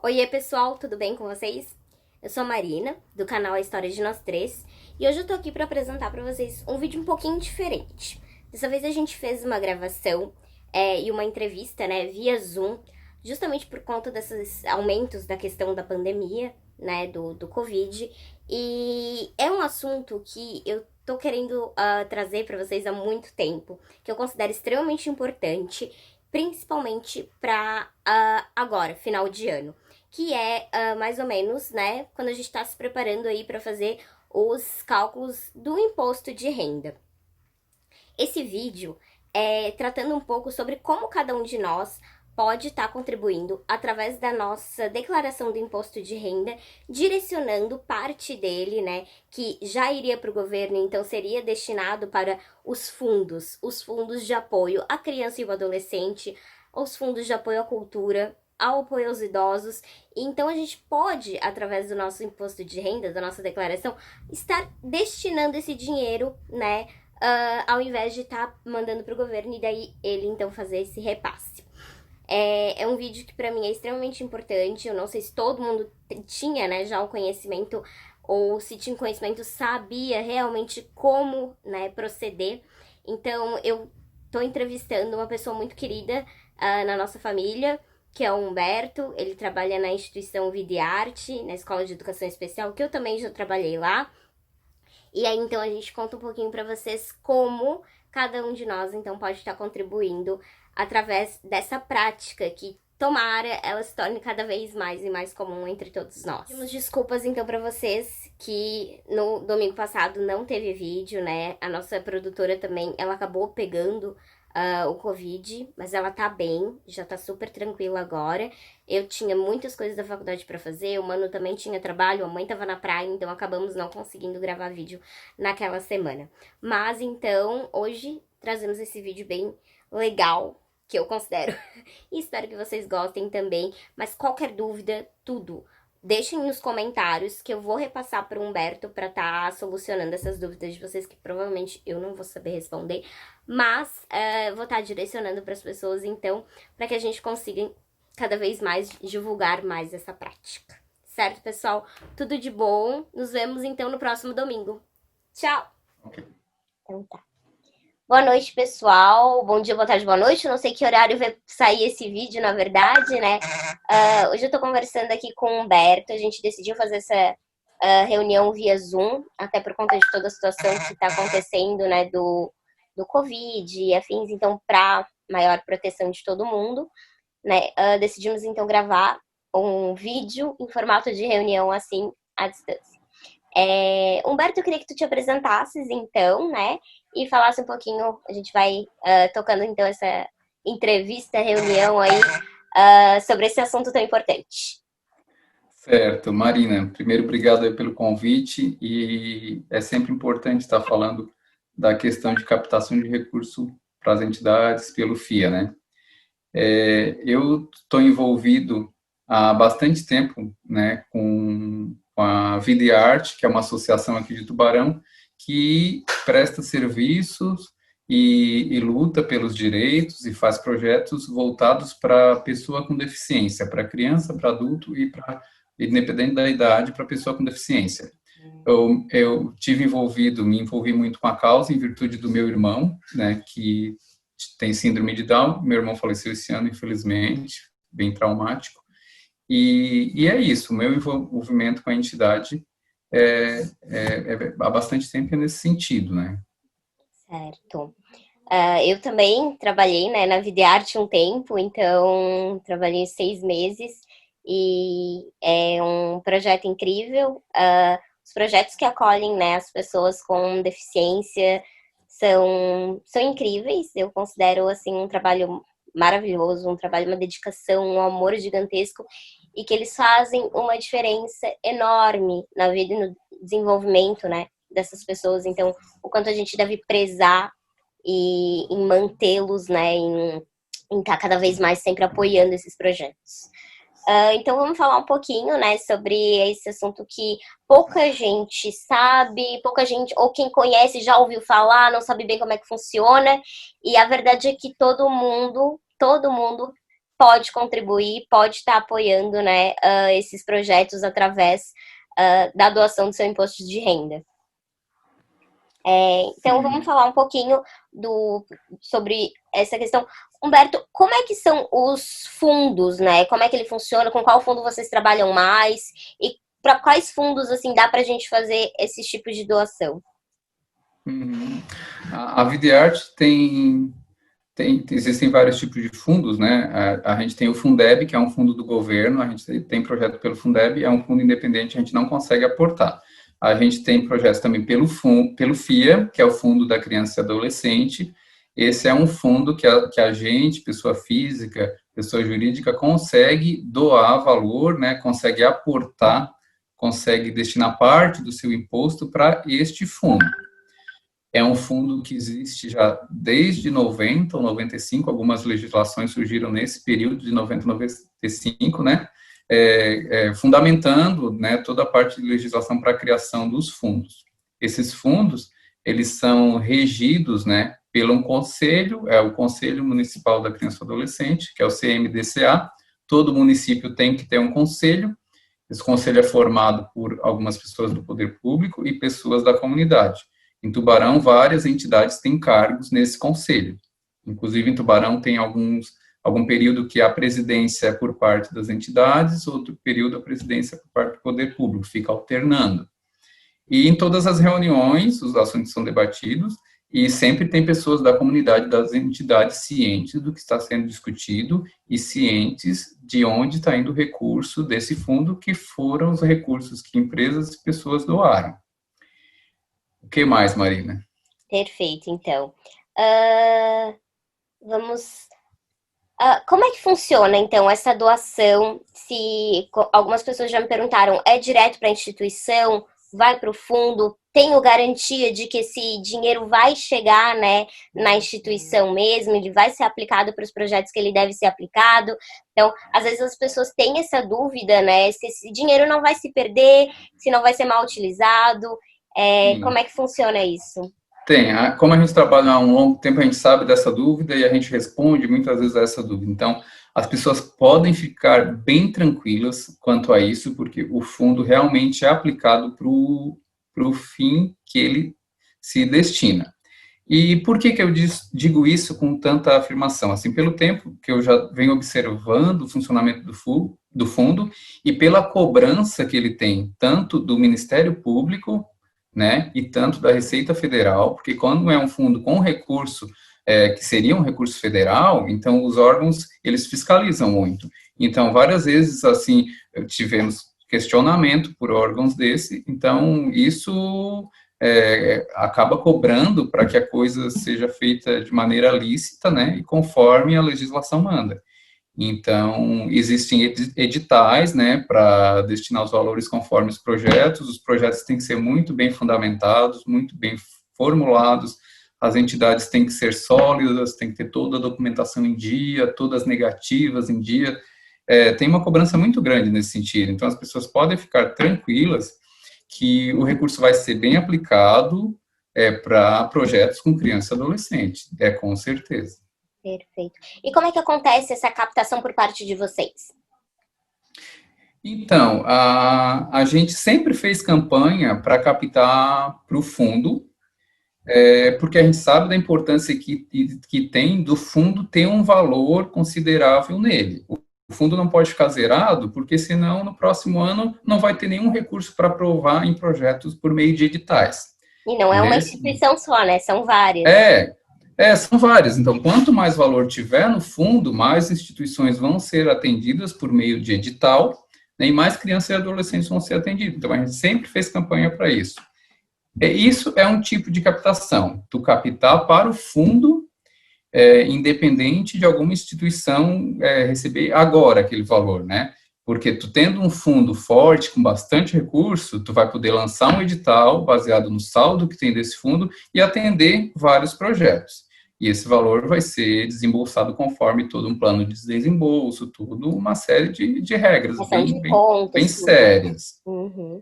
Oiê pessoal, tudo bem com vocês? Eu sou a Marina, do canal A História de Nós Três, e hoje eu tô aqui pra apresentar pra vocês um vídeo um pouquinho diferente. Dessa vez a gente fez uma gravação e uma entrevista, né, via Zoom, justamente por conta desses aumentos da questão da pandemia, né, do Covid, e é um assunto que eu tô querendo trazer pra vocês há muito tempo, que eu considero extremamente importante, principalmente pra agora, final de ano, que é mais ou menos, né, quando a gente está se preparando aí para fazer os cálculos do imposto de renda. Esse vídeo é tratando um pouco sobre como cada um de nós pode estar contribuindo através da nossa declaração do imposto de renda, direcionando parte dele, né, que já iria para o governo, então seria destinado para os fundos de apoio à criança e ao adolescente, os fundos de apoio à cultura, ao apoio aos idosos. Então a gente pode, através do nosso imposto de renda, da nossa declaração, estar destinando esse dinheiro, né, ao invés de estar mandando para o governo e daí ele então fazer esse repasse. É um vídeo que para mim é extremamente importante. Eu não sei se todo mundo tinha, né, já o conhecimento, ou se tinha conhecimento, sabia realmente como, né, proceder. Então eu tô entrevistando uma pessoa muito querida na nossa família, que é o Humberto. Ele trabalha na instituição Vida e Arte, na Escola de Educação Especial, que eu também já trabalhei lá. E aí, então, a gente conta um pouquinho para vocês como cada um de nós, então, pode estar contribuindo através dessa prática que, tomara, ela se torne cada vez mais e mais comum entre todos nós. Pedimos desculpas, então, para vocês que no domingo passado não teve vídeo, né? A nossa produtora também, ela acabou pegando o Covid, mas ela tá bem, já tá super tranquila agora. Eu tinha muitas coisas da faculdade pra fazer, o Mano também tinha trabalho, a mãe tava na praia, então acabamos não conseguindo gravar vídeo naquela semana. Mas então, hoje trazemos esse vídeo bem legal, que eu considero, e espero que vocês gostem também. Mas qualquer dúvida, tudo, deixem nos comentários que eu vou repassar para o Humberto para estar solucionando essas dúvidas de vocês, que provavelmente eu não vou saber responder, mas vou estar direcionando para as pessoas, então, para que a gente consiga cada vez mais divulgar mais essa prática. Certo, pessoal? Tudo de bom. Nos vemos, então, no próximo domingo. Tchau! Então tá. Boa noite, pessoal. Bom dia, boa tarde, boa noite. Não sei que horário vai sair esse vídeo, na verdade, né? Hoje eu tô conversando aqui com o Humberto. A gente decidiu fazer essa reunião via Zoom, até por conta de toda a situação que tá acontecendo, né, do Covid e afins, então, para maior proteção de todo mundo, né? Decidimos, então, gravar um vídeo em formato de reunião, assim, à distância. Humberto, eu queria que tu te apresentasses, então, né? E falasse um pouquinho, a gente vai tocando, então, essa entrevista, reunião aí, sobre esse assunto tão importante. Certo, Marina, primeiro obrigado aí pelo convite e é sempre importante estar falando da questão de captação de recurso para as entidades pelo FIA, né? Eu estou envolvido há bastante tempo, né, com a Vida e Arte, que é uma associação aqui de Tubarão, que presta serviços e luta pelos direitos e faz projetos voltados para pessoa com deficiência, para criança, para adulto e para, independente da idade, para pessoa com deficiência. Eu tive me envolvi muito com a causa em virtude do meu irmão, né, que tem síndrome de Down. Meu irmão faleceu esse ano, infelizmente, bem traumático. E é isso, o meu envolvimento com a entidade há bastante tempo nesse sentido, né? Certo. Eu também trabalhei, né, na Vida e Arte um tempo, então trabalhei 6 meses e é um projeto incrível. Os projetos que acolhem, né, as pessoas com deficiência são incríveis. Eu considero assim um trabalho maravilhoso, um trabalho, uma dedicação, um amor gigantesco e que eles fazem uma diferença enorme na vida e no desenvolvimento, né, dessas pessoas. Então, o quanto a gente deve prezar e em mantê-los, né, em estar cada vez mais sempre apoiando esses projetos. Então vamos falar um pouquinho, né, sobre esse assunto que pouca gente sabe, pouca gente, ou quem conhece já ouviu falar, não sabe bem como é que funciona, e a verdade é que todo mundo pode contribuir, pode estar apoiando, né, esses projetos através da doação do seu imposto de renda. Então, vamos falar um pouquinho sobre essa questão. Humberto, como é que são os fundos, né? Como é que ele funciona? Com qual fundo vocês trabalham mais? E para quais fundos, assim, dá para a gente fazer esses tipos de doação? A Videarte existem vários tipos de fundos, né? A gente tem o Fundeb, que é um fundo do governo, a gente tem projeto pelo Fundeb, é um fundo independente, a gente não consegue aportar. A gente tem projetos também pelo FIA, que é o Fundo da Criança e Adolescente. Esse é um fundo que a gente, pessoa física, pessoa jurídica, consegue doar valor, né? Consegue aportar, consegue destinar parte do seu imposto para este fundo. É um fundo que existe já desde 90 ou 95, algumas legislações surgiram nesse período de 90 a 95, né, fundamentando, né, toda a parte de legislação para a criação dos fundos. Esses fundos, eles são regidos, né, pelo conselho, o Conselho Municipal da Criança e Adolescente, que é o CMDCA. Todo município tem que ter um conselho. Esse conselho é formado por algumas pessoas do poder público e pessoas da comunidade. Em Tubarão, várias entidades têm cargos nesse conselho. Inclusive, em Tubarão, tem algum período que a presidência é por parte das entidades, outro período a presidência é por parte do poder público, fica alternando. E em todas as reuniões, os assuntos são debatidos, e sempre tem pessoas da comunidade, das entidades, cientes do que está sendo discutido e cientes de onde está indo o recurso desse fundo, que foram os recursos que empresas e pessoas doaram. O que mais, Marina? Perfeito, então. Como é que funciona, então, essa doação? Se algumas pessoas já me perguntaram, é direto para a instituição? Vai para o fundo? Tenho garantia de que esse dinheiro vai chegar, né, na instituição mesmo? Ele vai ser aplicado para os projetos que ele deve ser aplicado? Então, às vezes as pessoas têm essa dúvida, né? Se esse dinheiro não vai se perder, se não vai ser mal utilizado. Como é que funciona isso? Como a gente trabalha há um longo tempo, a gente sabe dessa dúvida e a gente responde muitas vezes a essa dúvida. Então, as pessoas podem ficar bem tranquilas quanto a isso, porque o fundo realmente é aplicado para o fim que ele se destina. E por que eu digo isso com tanta afirmação? Assim, pelo tempo que eu já venho observando o funcionamento do fundo e pela cobrança que ele tem, tanto do Ministério Público, né, e tanto da Receita Federal, porque quando é um fundo com recurso, que seria um recurso federal, então os órgãos, eles fiscalizam muito. Então, várias vezes, assim, tivemos questionamento por órgãos desse, então isso acaba cobrando para que a coisa seja feita de maneira lícita, né, e conforme a legislação manda. Então, existem editais, né, para destinar os valores conforme os projetos têm que ser muito bem fundamentados, muito bem formulados, as entidades têm que ser sólidas, tem que ter toda a documentação em dia, todas as negativas em dia, tem uma cobrança muito grande nesse sentido, então as pessoas podem ficar tranquilas que o recurso vai ser bem aplicado para projetos com criança e adolescente, com certeza. Perfeito. E como é que acontece essa captação por parte de vocês? Então, a gente sempre fez campanha para captar para o fundo, porque a gente sabe da importância que tem do fundo ter um valor considerável nele. O fundo não pode ficar zerado, porque senão no próximo ano não vai ter nenhum recurso para aprovar em projetos por meio de editais. E não é uma instituição só, né? São várias. São várias. Então, quanto mais valor tiver no fundo, mais instituições vão ser atendidas por meio de edital, né, e mais crianças e adolescentes vão ser atendidos. Então, a gente sempre fez campanha para isso. Isso é um tipo de captação, do capital para o fundo, independente de alguma instituição receber agora aquele valor, né? Porque tu tendo um fundo forte, com bastante recurso, tu vai poder lançar um edital baseado no saldo que tem desse fundo e atender vários projetos. E esse valor vai ser desembolsado conforme todo um plano de desembolso, tudo uma série de regras bem sérias. Uhum.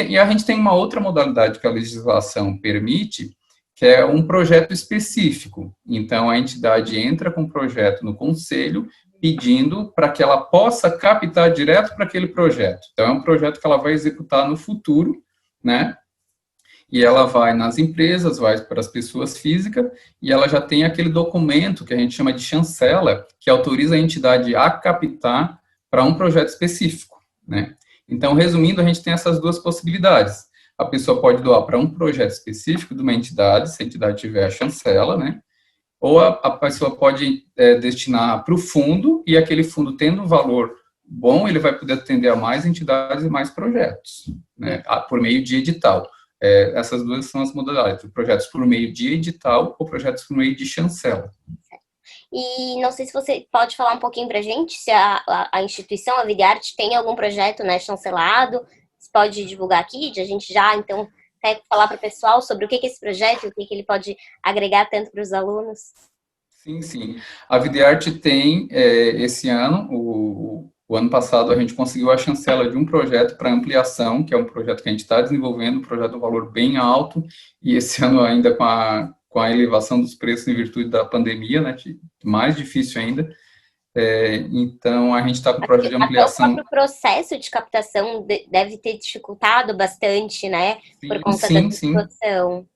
E a gente tem uma outra modalidade que a legislação permite, que é um projeto específico. Então, a entidade entra com um projeto no conselho, pedindo para que ela possa captar direto para aquele projeto. Então, é um projeto que ela vai executar no futuro, né? E ela vai nas empresas, vai para as pessoas físicas, e ela já tem aquele documento que a gente chama de chancela, que autoriza a entidade a captar para um projeto específico, né? Então, resumindo, a gente tem essas duas possibilidades. A pessoa pode doar para um projeto específico de uma entidade, se a entidade tiver a chancela, né? Ou a pessoa pode destinar para o fundo, e aquele fundo tendo um valor bom, ele vai poder atender a mais entidades e mais projetos, né? Por meio de edital. Essas duas são as modalidades, projetos por meio de edital ou projetos por meio de chancela. E não sei se você pode falar um pouquinho para a gente, se a instituição, a Videarte, tem algum projeto, né, chancelado, você pode divulgar aqui, de a gente já, então, quer falar para o pessoal sobre o que é esse projeto, o que ele pode agregar tanto para os alunos? Sim, sim. A Videarte tem, esse ano, o ano passado, a gente conseguiu a chancela de um projeto para ampliação, que é um projeto que a gente está desenvolvendo, um projeto de valor bem alto, e esse ano ainda com a elevação dos preços em virtude da pandemia, né, mais difícil ainda. Então, a gente está com o projeto de ampliação. Até o próprio processo de captação deve ter dificultado bastante, né, por conta da situação.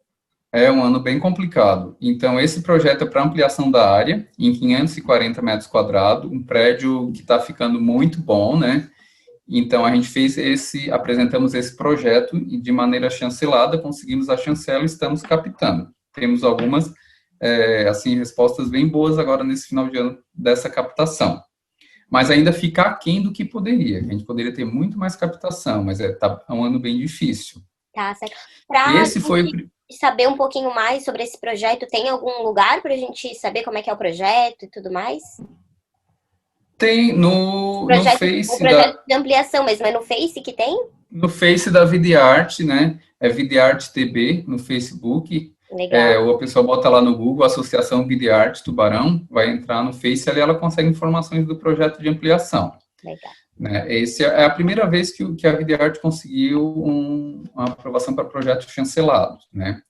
É um ano bem complicado. Então, esse projeto é para ampliação da área, em 540 metros quadrados, um prédio que está ficando muito bom, né? Então, a gente apresentamos esse projeto e, de maneira chancelada, conseguimos a chancela e estamos captando. Temos algumas, assim, respostas bem boas agora nesse final de ano dessa captação. Mas ainda fica aquém do que poderia. A gente poderia ter muito mais captação, mas é um ano bem difícil. Tá, certo. Esse foi saber um pouquinho mais sobre esse projeto, tem algum lugar para a gente saber como é que é o projeto e tudo mais? Tem no Face. O projeto de ampliação mesmo, é no Face que tem? No Face da Videarte, né? É Videarte TB no Facebook. Legal. Ou a pessoa bota lá no Google, Associação Videarte Tubarão, vai entrar no Face e ali ela consegue informações do projeto de ampliação. Legal. Né? Essa é a primeira vez que a Videarte conseguiu uma aprovação para projeto chancelado, né?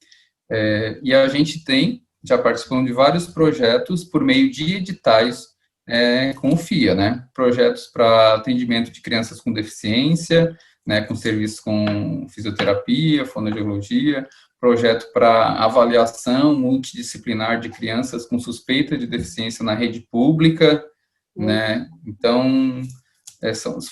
E a gente já participamos de vários projetos por meio de editais com o FIA, né? Projetos para atendimento de crianças com deficiência, né? Com serviços com fisioterapia, fonoaudiologia, projeto para avaliação multidisciplinar de crianças com suspeita de deficiência na rede pública, né? Então,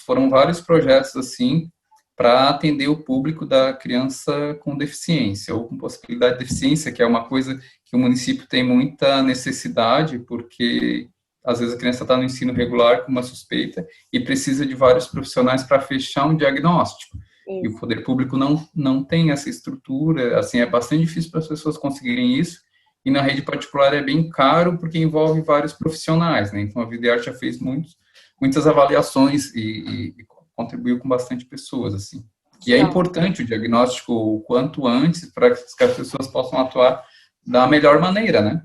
foram vários projetos assim para atender o público da criança com deficiência ou com possibilidade de deficiência, que é uma coisa que o município tem muita necessidade, porque às vezes a criança está no ensino regular com uma suspeita e precisa de vários profissionais para fechar um diagnóstico. E o poder público não tem essa estrutura, assim, é bastante difícil para as pessoas conseguirem isso, e na rede particular é bem caro, porque envolve vários profissionais, né? Então a Videarte já fez muitas avaliações e contribuiu com bastante pessoas, assim. E é importante o diagnóstico o quanto antes, para que as pessoas possam atuar da melhor maneira, né?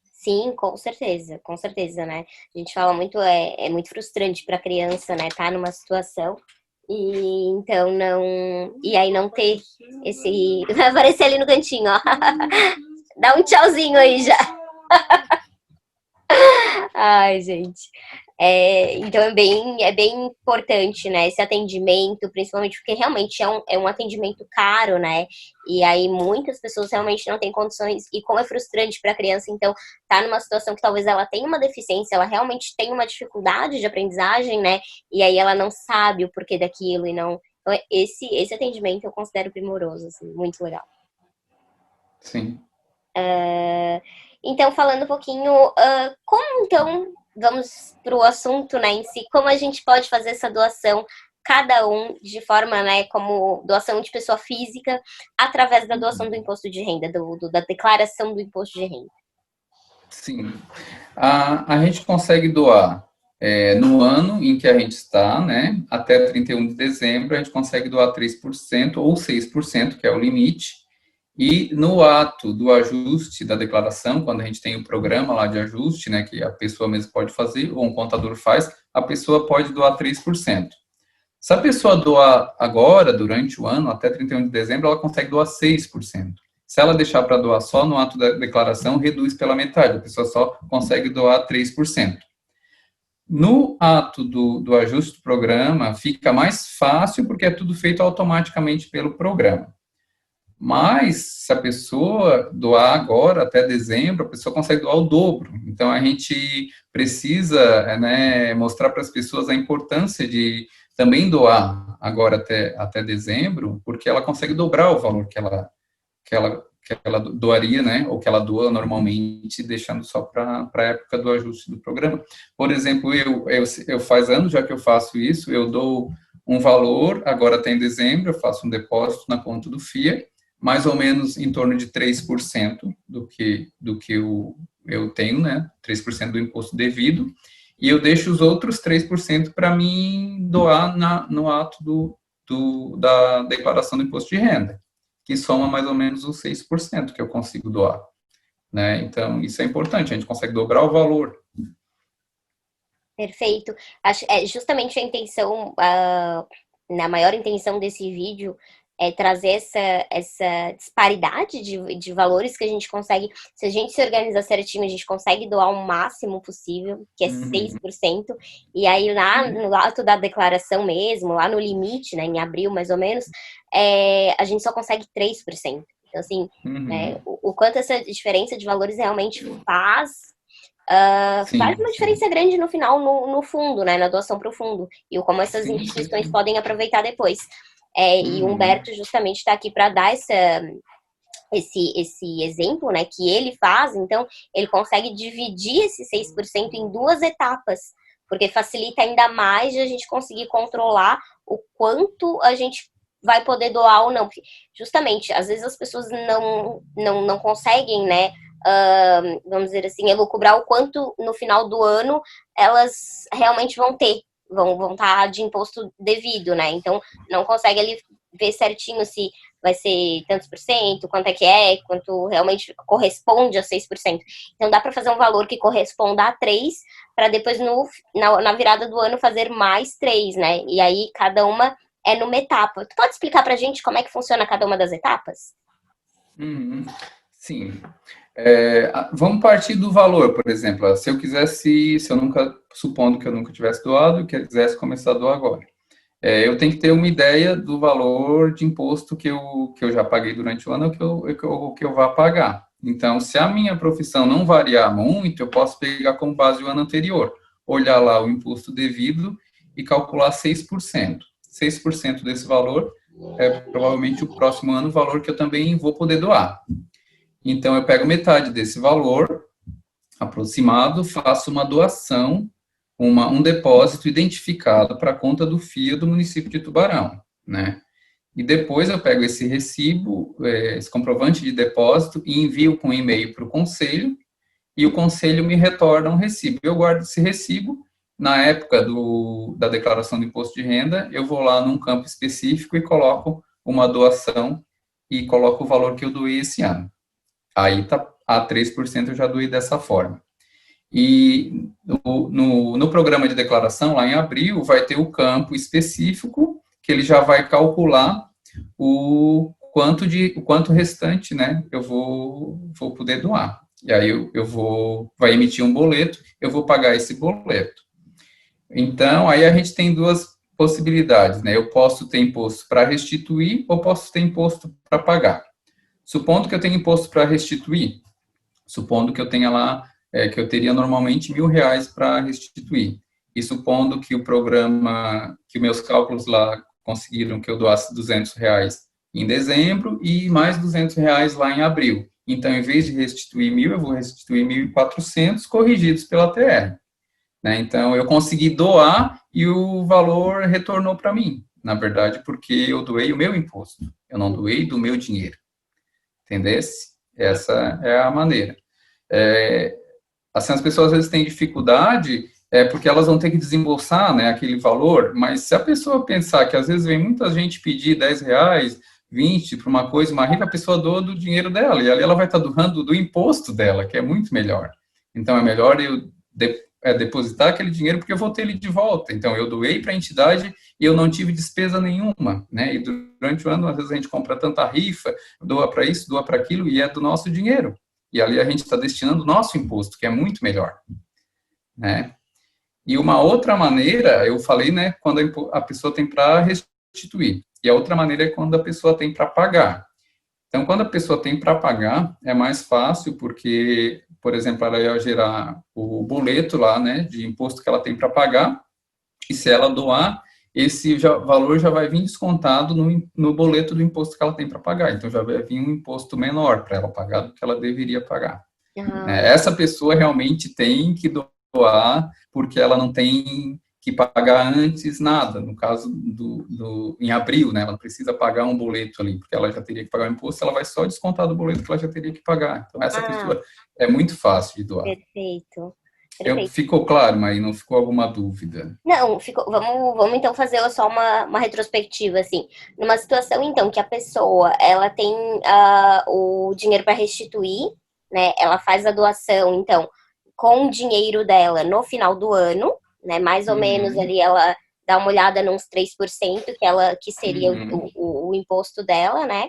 Sim, com certeza, né? A gente fala muito, é muito frustrante para a criança, né? Tá numa situação e então e aí não ter vai aparecer ali no cantinho, ó. Dá um tchauzinho aí já. Ai, gente. Então é bem importante, né, esse atendimento, principalmente porque realmente é um atendimento caro, né, e aí muitas pessoas realmente não têm condições, e como é frustrante para a criança, então, tá numa situação que talvez ela tenha uma deficiência, ela realmente tem uma dificuldade de aprendizagem, né, e aí ela não sabe o porquê daquilo, e não... Então, esse atendimento eu considero primoroso, assim, muito legal. Sim. Então, falando um pouquinho, como então... Vamos para o assunto, né, em si, como a gente pode fazer essa doação, cada um, de forma, né, como doação de pessoa física, através da doação do imposto de renda, da declaração do imposto de renda. Sim. A gente consegue doar no ano em que a gente está, né, até 31 de dezembro, a gente consegue doar 3% ou 6%, que é o limite. E no ato do ajuste da declaração, quando a gente tem o programa lá de ajuste, né, que a pessoa mesmo pode fazer, ou um contador faz, a pessoa pode doar 3%. Se a pessoa doar agora, durante o ano, até 31 de dezembro, ela consegue doar 6%. Se ela deixar para doar só no ato da declaração, reduz pela metade, a pessoa só consegue doar 3%. No ato do ajuste do programa, fica mais fácil porque é tudo feito automaticamente pelo programa. Mas, se a pessoa doar agora, até dezembro, a pessoa consegue doar o dobro. Então, a gente precisa, né, mostrar para as pessoas a importância de também doar agora até dezembro, porque ela consegue dobrar o valor que ela doaria, né, ou que ela doa normalmente, deixando só para a época do ajuste do programa. Por exemplo, eu faz anos já que eu faço isso, eu dou um valor, agora até em dezembro, eu faço um depósito na conta do FIA, mais ou menos em torno de 3% do que eu tenho, né, 3% do imposto devido, e eu deixo os outros 3% para mim doar no ato da declaração do imposto de renda, que soma mais ou menos os 6% que eu consigo doar, né? Então, isso é importante, a gente consegue dobrar o valor. Perfeito. Acho, justamente a intenção, na maior intenção desse vídeo é trazer essa disparidade de valores que a gente consegue, se a gente se organizar certinho, a gente consegue doar o máximo possível, que é Uhum. 6%, e aí lá no ato da declaração mesmo, lá no limite, né, em abril mais ou menos, a gente só consegue 3%. Então, assim, né, Uhum. o quanto essa diferença de valores realmente faz Sim, uma sim. diferença grande no final, no fundo, né, na doação para o fundo, e como essas Sim, instituições sim. podem aproveitar depois. E o Uhum. Humberto justamente está aqui para dar esse exemplo, né, que ele faz, então ele consegue dividir esse 6% em duas etapas, porque facilita ainda mais de a gente conseguir controlar o quanto a gente vai poder doar ou não. Porque, justamente, às vezes as pessoas não conseguem, né, vamos dizer assim, elucubrar o quanto no final do ano elas realmente vão ter, vão estar de imposto devido, né? Então, não consegue ali ver certinho se vai ser tantos por cento, quanto quanto realmente corresponde a 6%. Então dá para fazer um valor que corresponda a 3 para depois na virada do ano fazer mais 3, né? E aí cada uma é numa etapa. Tu pode explicar pra gente como é que funciona cada uma das etapas? Uhum. Sim. Vamos partir do valor, por exemplo. Se eu nunca, supondo que eu nunca tivesse doado e quisesse começar a doar agora. Eu tenho que ter uma ideia do valor de imposto que eu já paguei durante o ano ou que eu vá pagar. Então, se a minha profissão não variar muito, eu posso pegar como base o ano anterior, olhar lá o imposto devido e calcular 6%. 6% desse valor é provavelmente o próximo ano o valor que eu também vou poder doar. Então, eu pego metade desse valor aproximado, faço uma doação, um depósito identificado para a conta do FIA do município de Tubarão, né? E depois eu pego esse recibo, esse comprovante de depósito e envio com e-mail para o conselho, e o conselho me retorna um recibo. Eu guardo esse recibo, na época da declaração do imposto de renda, eu vou lá num campo específico e coloco uma doação e coloco o valor que eu doei esse ano. Aí tá, a 3% eu já doei dessa forma. E no programa de declaração, lá em abril, vai ter o campo específico, que ele já vai calcular o quanto restante, né, eu vou poder doar. E aí vai emitir um boleto, eu vou pagar esse boleto. Então, aí a gente tem duas possibilidades, né? Eu posso ter imposto para restituir ou posso ter imposto para pagar. Supondo que eu tenha imposto para restituir, supondo que eu tenha lá, que eu teria normalmente R$ 1.000 para restituir. E supondo que o programa, que meus cálculos lá conseguiram que eu doasse R$ 200 em dezembro e mais R$ 200 lá em abril. Então, em vez de restituir 1.000, eu vou restituir 1.400 corrigidos pela TR. Né? Então, eu consegui doar e o valor retornou para mim. Na verdade, porque eu doei o meu imposto. Eu não doei do meu dinheiro. Entendesse? Essa é a maneira. É, assim, as pessoas às vezes têm dificuldade porque elas vão ter que desembolsar, né, aquele valor, mas se a pessoa pensar que às vezes vem muita gente pedir R$ 10, 20 para uma coisa, uma rica, a pessoa doa do dinheiro dela, e ali ela vai estar doando do imposto dela, que é muito melhor. Então, é melhor eu depositar aquele dinheiro porque eu vou ter ele de volta. Então, eu doei para a entidade e eu não tive despesa nenhuma, né? E durante o ano, às vezes a gente compra tanta rifa, doa para isso, doa para aquilo, e é do nosso dinheiro. E ali a gente está destinando o nosso imposto, que é muito melhor, né? E uma outra maneira, eu falei, né, quando a pessoa tem para restituir. E a outra maneira é quando a pessoa tem para pagar. Então, quando a pessoa tem para pagar, é mais fácil, porque, por exemplo, ela ia gerar o boleto lá, né, de imposto que ela tem para pagar, e se ela doar, esse valor já vai vir descontado no boleto do imposto que ela tem para pagar. Então, já vai vir um imposto menor para ela pagar do que ela deveria pagar. Ah, Essa pessoa realmente tem que doar, porque ela não tem que pagar antes nada. No caso em abril, né, ela não precisa pagar um boleto ali, porque ela já teria que pagar o imposto, ela vai só descontar do boleto que ela já teria que pagar. Então, essa ah, pessoa é muito fácil de doar. perfeito. Perfeito. Ficou claro, mas não ficou alguma dúvida? Não, ficou, vamos então fazer só uma retrospectiva, assim. Numa situação, então, que a pessoa, ela tem o dinheiro para restituir, né? Ela faz a doação, então, com o dinheiro dela no final do ano, né? Mais ou menos Uhum, ali ela dá uma olhada nos 3% que seria uhum, o imposto dela, né?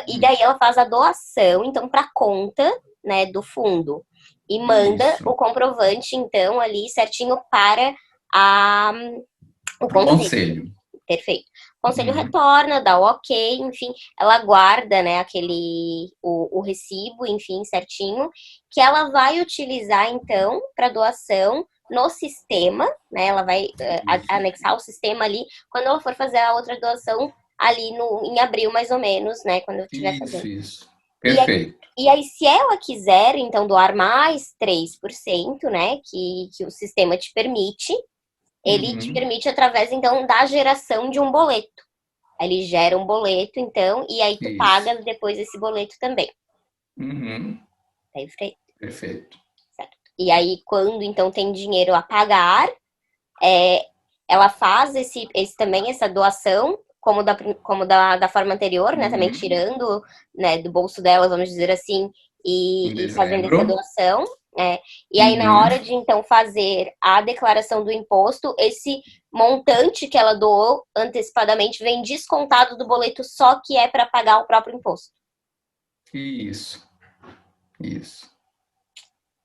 E daí isso, ela faz a doação, então, para conta, né, do fundo. E manda isso. o comprovante, então, ali certinho para a, o Para o conselho. conselho. Perfeito. O conselho Uhum, retorna, dá o ok, enfim, ela guarda, né, o recibo, enfim, certinho, que ela vai utilizar, então, para doação no sistema, né, ela vai isso, anexar o sistema ali, quando ela for fazer a outra doação ali em abril, mais ou menos, né, quando eu estiver isso, fazendo. isso. E aí, Perfeito. e aí, se ela quiser, então, doar mais 3%, né, que o sistema te permite, ele te Uhum, permite através, então, da geração de um boleto. Ele gera um boleto, então, e aí tu isso. paga depois esse boleto também. Uhum, Perfeito. perfeito. Certo. E aí, quando, então, tem dinheiro a pagar, é, ela faz também essa doação, como da forma anterior, né? Também Uhum. tirando, né, do bolso dela, vamos dizer assim, Em e fazendo essa dezembro. doação. Né? E aí, na Uhum. hora de então fazer a declaração do imposto, esse montante que ela doou antecipadamente vem descontado do boleto, só que é para pagar o próprio imposto. Isso, isso.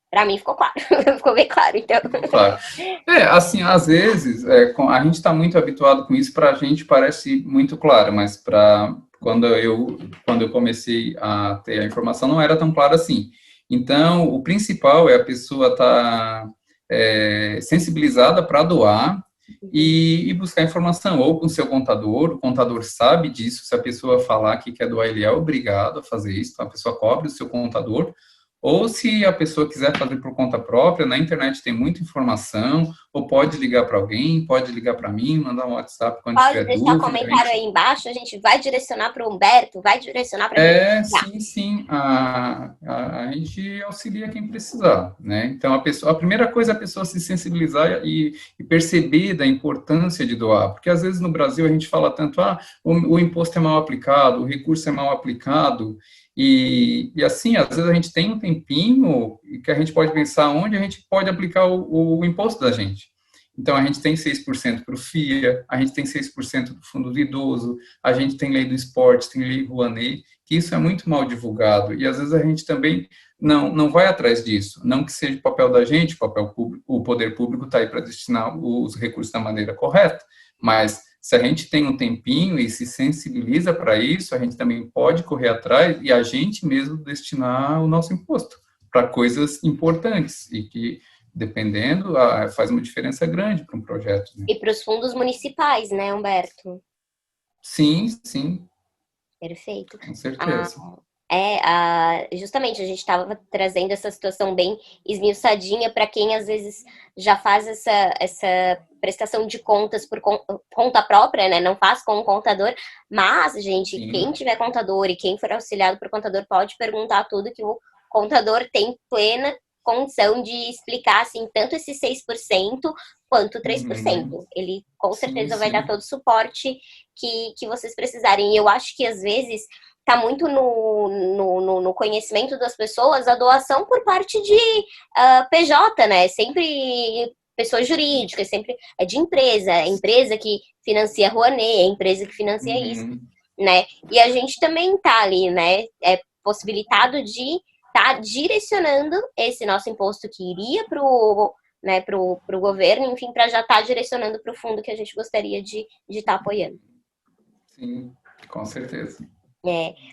Para mim ficou claro, ficou bem claro, então. Ficou claro. Assim, às vezes, a gente está muito habituado com isso, para a gente parece muito claro, mas quando eu comecei a ter a informação, não era tão claro assim. Então, o principal é a pessoa estar sensibilizada para doar e buscar informação, ou com o seu contador, o contador sabe disso, se a pessoa falar que quer doar, ele é obrigado a fazer isso, então a pessoa cobre o seu contador, ou se a pessoa quiser fazer por conta própria, na internet tem muita informação, ou pode ligar para alguém, pode ligar para mim, mandar um WhatsApp quando Pode tiver deixar dúvida. comentário aí embaixo, a gente vai direcionar para o Humberto, vai direcionar para quem precisar. Sim, sim, a gente auxilia quem precisar, né? Então, a primeira coisa é a pessoa se sensibilizar e perceber da importância de doar, porque às vezes no Brasil a gente fala tanto, o imposto é mal aplicado, o recurso é mal aplicado, e assim, às vezes a gente tem um tempinho que a gente pode pensar onde a gente pode aplicar o imposto da gente. Então, a gente tem 6% para o FIA, a gente tem 6% do Fundo do Idoso, a gente tem lei do esporte, tem lei Rouanet, que isso é muito mal divulgado, e às vezes a gente também não vai atrás disso, não que seja o papel da gente, o papel público, o poder público está aí para destinar os recursos da maneira correta, mas se a gente tem um tempinho e se sensibiliza para isso, a gente também pode correr atrás e a gente mesmo destinar o nosso imposto para coisas importantes e que, dependendo, faz uma diferença grande para um projeto. Né? E para os fundos municipais, né, Humberto? Sim, sim, Perfeito. com Ah, certeza. justamente a gente estava trazendo essa situação bem esmiuçadinha para quem às vezes já faz essa prestação de contas por conta própria, né? Não faz com o contador, mas, gente, quem Sim. tiver contador e quem for auxiliado por contador pode perguntar tudo que o contador tem plena condição de explicar, assim, tanto esse 6% quanto Uhum. 3%. Ele com Sim, certeza vai dar sim. todo o suporte que vocês precisarem. E eu acho que às vezes está muito no conhecimento das pessoas a doação por parte de PJ, né? Sempre pessoa jurídica, sempre é de empresa, é empresa que financia a Rouanet, é empresa que financia isso, Uhum. né? E a gente também tá ali, né? É possibilitado de estar direcionando esse nosso imposto que iria né, pro governo, enfim, para já estar direcionando para o fundo que a gente gostaria de estar apoiando. Sim, com certeza.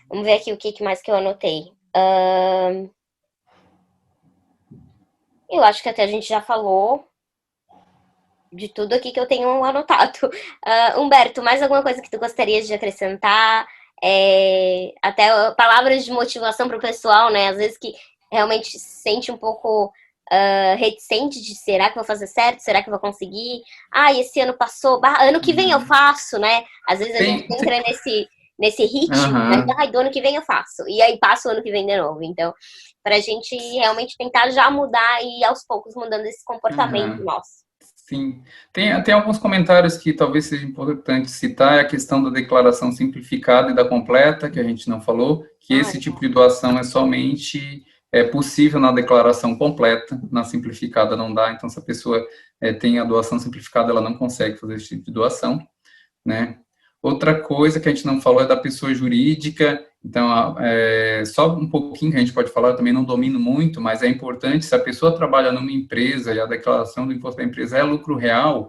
Vamos ver aqui o que mais que eu anotei. Eu acho que até a gente já falou de tudo aqui que eu tenho anotado. Humberto, mais alguma coisa que tu gostarias de acrescentar? Até palavras de motivação para o pessoal, né? Às vezes que realmente se sente um pouco reticente de será que vou fazer certo? Será que vou conseguir? Esse ano passou, ano que vem eu faço, né? Às vezes a gente entra nesse ritmo, né? Do ano que vem eu faço. E aí passa o ano que vem de novo. Então, para a gente realmente tentar já mudar e aos poucos mudando esse comportamento nosso. Sim. Tem alguns comentários que talvez seja importante citar, é a questão da declaração simplificada e da completa, que a gente não falou, que esse tipo de doação é somente possível na declaração completa, na simplificada não dá, então se a pessoa tem a doação simplificada, ela não consegue fazer esse tipo de doação, né? Outra coisa que a gente não falou é da pessoa jurídica, então, só um pouquinho que a gente pode falar, eu também não domino muito, mas é importante, se a pessoa trabalha numa empresa e a declaração do imposto da empresa é lucro real,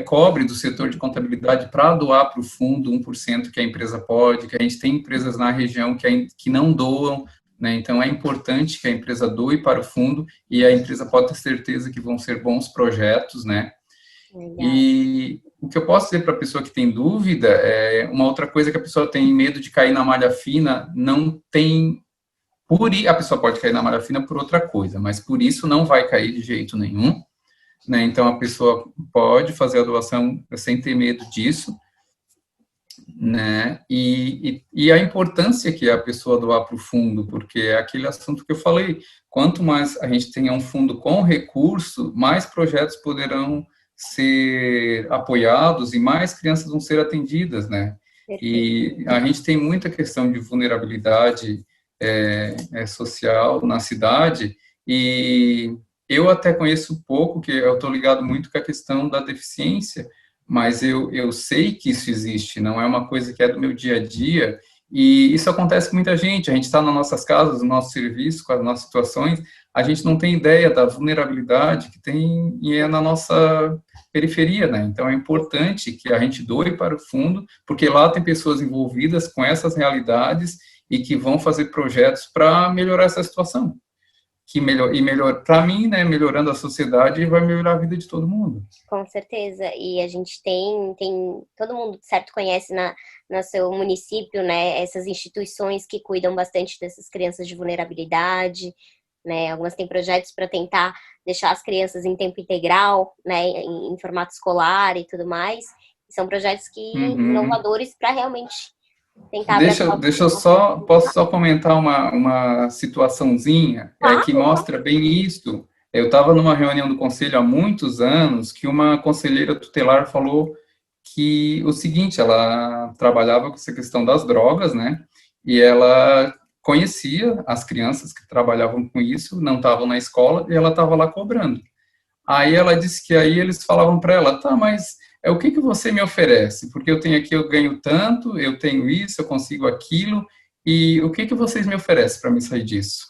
cobre do setor de contabilidade para doar para o fundo 1% que a empresa pode, que a gente tem empresas na região que não doam, né? Então, é importante que a empresa doe para o fundo e a empresa pode ter certeza que vão ser bons projetos, né? E o que eu posso dizer para a pessoa que tem dúvida é uma outra coisa que a pessoa tem medo de cair na malha fina, não tem a pessoa pode cair na malha fina por outra coisa, mas por isso não vai cair de jeito nenhum, né? Então a pessoa pode fazer a doação sem ter medo disso, né? E a importância que é a pessoa doar para o fundo, porque é aquele assunto que eu falei, quanto mais a gente tenha um fundo com recurso, mais projetos poderão ser apoiados e mais crianças vão ser atendidas, né? E a gente tem muita questão de vulnerabilidade social na cidade, e eu até conheço pouco, que eu estou ligado muito com a questão da deficiência, mas eu sei que isso existe, não é uma coisa que é do meu dia a dia, e isso acontece com muita gente, a gente está nas nossas casas, no nosso serviço, com as nossas situações, a gente não tem ideia da vulnerabilidade que tem e é na nossa periferia, né? Então é importante que a gente doe para o fundo, porque lá tem pessoas envolvidas com essas realidades e que vão fazer projetos para melhorar essa situação. Para mim, né, melhorando a sociedade, vai melhorar a vida de todo mundo. Com certeza. E a gente tem todo mundo, certo, conhece no seu município, né, essas instituições que cuidam bastante dessas crianças de vulnerabilidade, né? Algumas têm projetos para tentar deixar as crianças em tempo integral, né, em formato escolar e tudo mais. São projetos inovadores para realmente tentar posso só comentar uma situaçãozinha que mostra bem isso. Eu estava numa reunião do conselho há muitos anos que uma conselheira tutelar falou que o seguinte, ela trabalhava com essa questão das drogas, né? E ela conhecia as crianças que trabalhavam com isso, não estavam na escola, e ela estava lá cobrando. Aí ela disse que aí eles falavam para ela, tá, mas o que você me oferece? Porque eu tenho aqui, eu ganho tanto, eu tenho isso, eu consigo aquilo, e o que vocês me oferecem para me sair disso?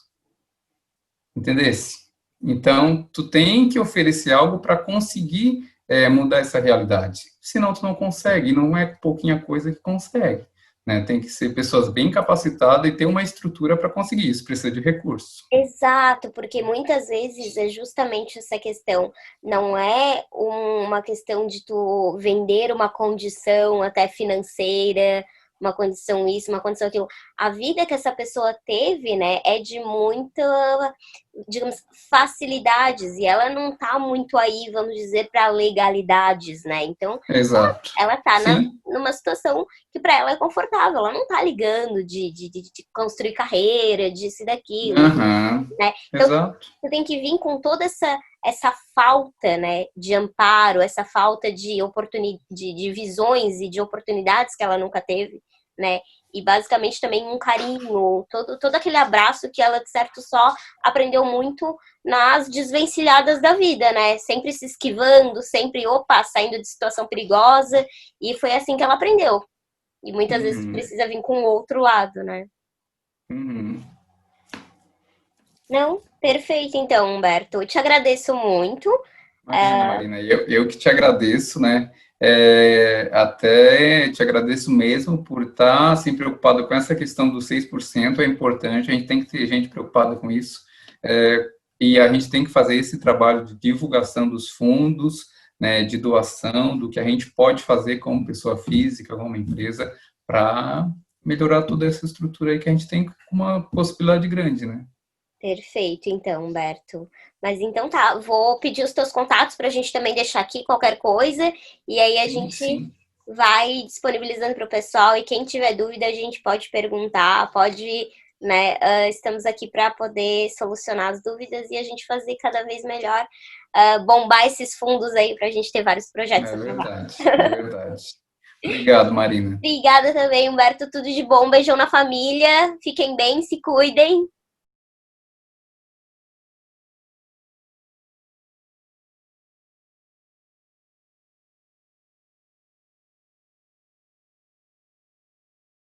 Entendesse? Então, tu tem que oferecer algo para conseguir mudar essa realidade. Senão tu não consegue, não é pouquinha coisa que consegue. Né? Tem que ser pessoas bem capacitadas e ter uma estrutura para conseguir isso, precisa de recurso. Exato, porque muitas vezes é justamente essa questão, não é uma questão de tu vender uma condição até financeira, uma condição isso, uma condição aquilo. A vida que essa pessoa teve, né, é de muita, digamos, facilidades, e ela não tá muito aí, vamos dizer, para legalidades, né? Então, exato. Ela tá numa situação que para ela é confortável, ela não tá ligando de construir carreira, disso e daquilo, né? Então, exato. você tem que vir com toda essa falta, né, de amparo, essa falta de de visões e de oportunidades que ela nunca teve, né? E basicamente também um carinho, todo aquele abraço que ela, de certo, só aprendeu muito nas desvencilhadas da vida, né? Sempre se esquivando, sempre, saindo de situação perigosa. E foi assim que ela aprendeu. E muitas vezes precisa vir com o outro lado, né? Não? Perfeito, então, Humberto. Eu te agradeço muito. Imagina, Marina, eu que te agradeço, né? Até te agradeço mesmo por estar assim, preocupado com essa questão dos 6%, é importante, a gente tem que ter gente preocupada com isso, e a gente tem que fazer esse trabalho de divulgação dos fundos, né, de doação, do que a gente pode fazer como pessoa física, como empresa, para melhorar toda essa estrutura aí que a gente tem com uma possibilidade grande, né? Perfeito, então, Humberto. Mas então tá, vou pedir os teus contatos para a gente também deixar aqui qualquer coisa, e aí a Sim, gente sim. vai disponibilizando para o pessoal, e quem tiver dúvida a gente pode perguntar, pode, né? Estamos aqui para poder solucionar as dúvidas e a gente fazer cada vez melhor, bombar esses fundos aí para a gente ter vários projetos É aprovados. verdade, é verdade. Obrigado, Marina. Obrigada também, Humberto. Tudo de bom. Beijão na família. Fiquem bem, se cuidem.